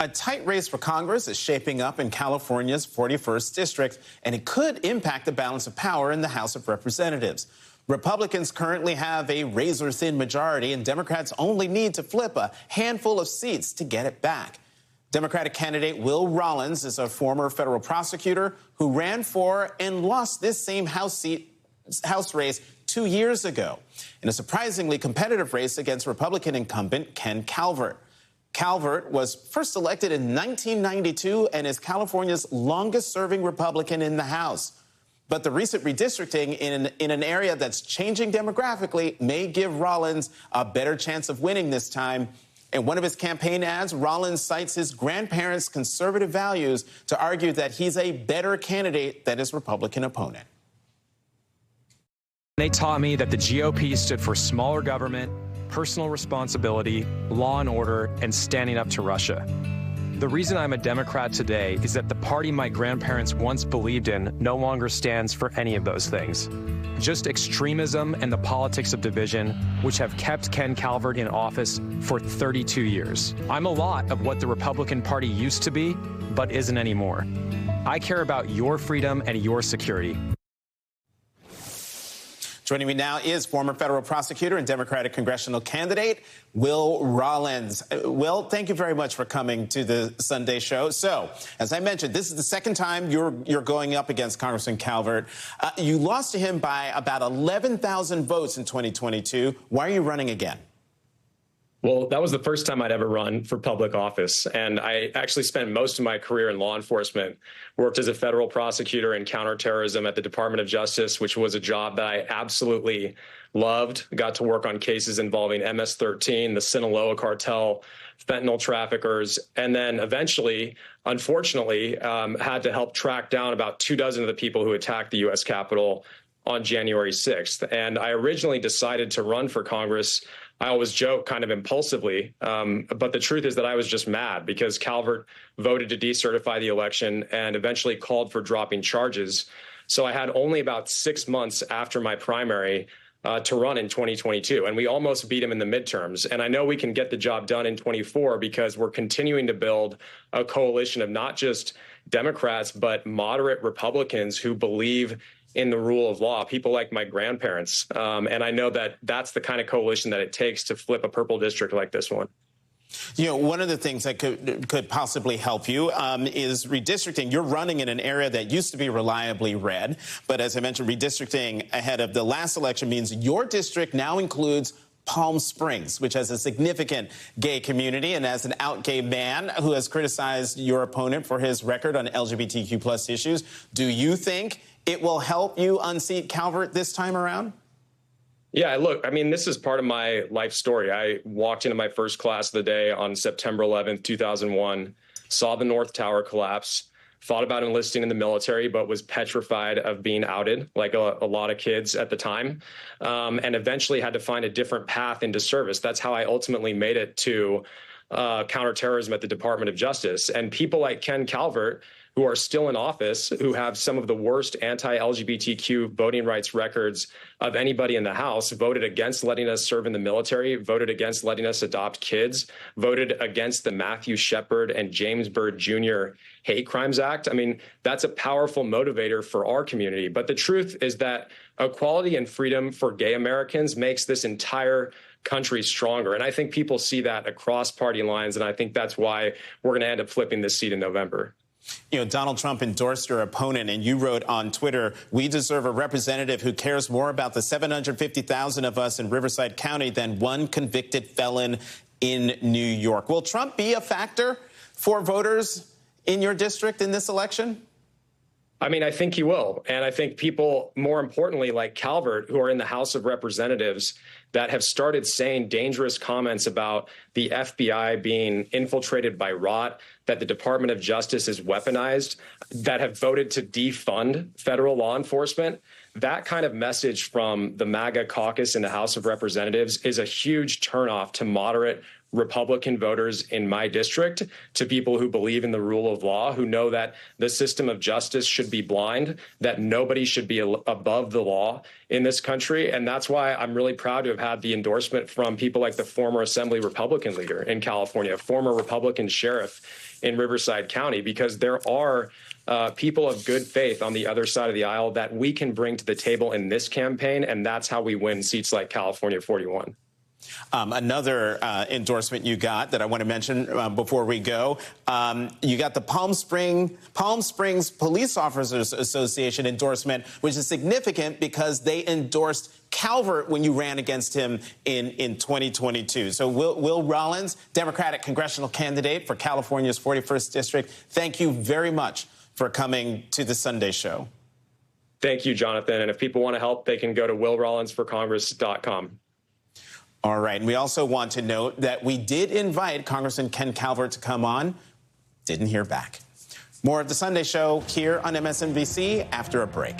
A tight race for Congress is shaping up in California's 41st district, and it could impact the balance of power in the House of Representatives. Republicans currently have a razor-thin majority, and Democrats only need to flip a handful of seats to get it back. Democratic candidate Will Rollins is a former federal prosecutor who ran for and lost this same House race 2 years ago in a surprisingly competitive race against Republican incumbent Ken Calvert. Calvert was first elected in 1992 and is California's longest-serving Republican in the House. But the recent redistricting in an area that's changing demographically may give Rollins a better chance of winning this time. In one of his campaign ads, Rollins cites his grandparents' conservative values to argue that he's a better candidate than his Republican opponent. They taught me that the GOP stood for smaller government, personal responsibility, law and order, and standing up to Russia. The reason I'm a Democrat today is that the party my grandparents once believed in no longer stands for any of those things. Just extremism and the politics of division, which have kept Ken Calvert in office for 32 years. I'm a lot of what the Republican Party used to be, but isn't anymore. I care about your freedom and your security. Joining me now is former federal prosecutor and Democratic congressional candidate Will Rollins. Will, thank you very much for coming to the Sunday show. So, as I mentioned, this is the second time you're going up against Congressman Calvert. You lost to him by about 11,000 votes in 2022. Why are you running again? Well, that was the first time I'd ever run for public office. And I actually spent most of my career in law enforcement, worked as a federal prosecutor in counterterrorism at the Department of Justice, which was a job that I absolutely loved. Got to work on cases involving MS-13, the Sinaloa cartel, fentanyl traffickers, and then eventually, unfortunately, had to help track down about 24 of the people who attacked the U.S. Capitol on January 6th. And I originally decided to run for Congress. I always joke kind of impulsively, but the truth is that I was just mad because Calvert voted to decertify the election and eventually called for dropping charges. So I had only about 6 months after my primary to run in 2022, and we almost beat him in the midterms. And I know we can get the job done in 24 because we're continuing to build a coalition of not just Democrats, but moderate Republicans who believe in the rule of law, people like my grandparents. And I know that that's the kind of coalition that it takes to flip a purple district like this one. You know, one of the things that could possibly help you is redistricting. You're running in an area that used to be reliably red. But as I mentioned, redistricting ahead of the last election means your district now includes Palm Springs, which has a significant gay community. And as an out gay man who has criticized your opponent for his record on LGBTQ plus issues, do you think it will help you unseat Calvert this time around? Yeah, look, I mean, this is part of my life story. I walked into my first class of the day on September 11th, 2001, saw the North Tower collapse, thought about enlisting in the military, but was petrified of being outed, like a lot of kids at the time, and eventually had to find a different path into service. That's how I ultimately made it to counterterrorism at the Department of Justice. And people like Ken Calvert, who are still in office, who have some of the worst anti-LGBTQ voting rights records of anybody in the House, voted against letting us serve in the military, voted against letting us adopt kids, voted against the Matthew Shepard and James Byrd Jr. Hate Crimes Act. I mean, that's a powerful motivator for our community. But the truth is that equality and freedom for gay Americans makes this entire country stronger. And I think people see that across party lines. And I think that's why we're going to end up flipping this seat in November. You know, Donald Trump endorsed your opponent, and you wrote on Twitter, "We deserve a representative who cares more about the 750,000 of us in Riverside County than one convicted felon in New York." Will Trump be a factor for voters in your district in this election? I mean, I think he will. And I think people, more importantly, like Calvert, who are in the House of Representatives, that have started saying dangerous comments about the FBI being infiltrated by rot, that the Department of Justice is weaponized, that have voted to defund federal law enforcement. That kind of message from the MAGA caucus in the House of Representatives is a huge turnoff to moderate Republican voters in my district to people who believe in the rule of law, who know that the system of justice should be blind, that nobody should be above the law in this country. And that's why I'm really proud to have had the endorsement from people like the former Assembly Republican leader in California, former Republican sheriff in Riverside County, because there are people of good faith on the other side of the aisle that we can bring to the table in this campaign. And that's how we win seats like California 41. Another endorsement you got that I want to mention before we go, you got the Palm Springs Police Officers Association endorsement, which is significant because they endorsed Calvert when you ran against him in 2022. So Will Rollins, Democratic congressional candidate for California's 41st District, thank you very much for coming to the Sunday show. Thank you, Jonathan. And if people want to help, they can go to willrollinsforcongress.com. All right. And we also want to note that we did invite Congressman Ken Calvert to come on. Didn't hear back. More of the Sunday show here on MSNBC after a break.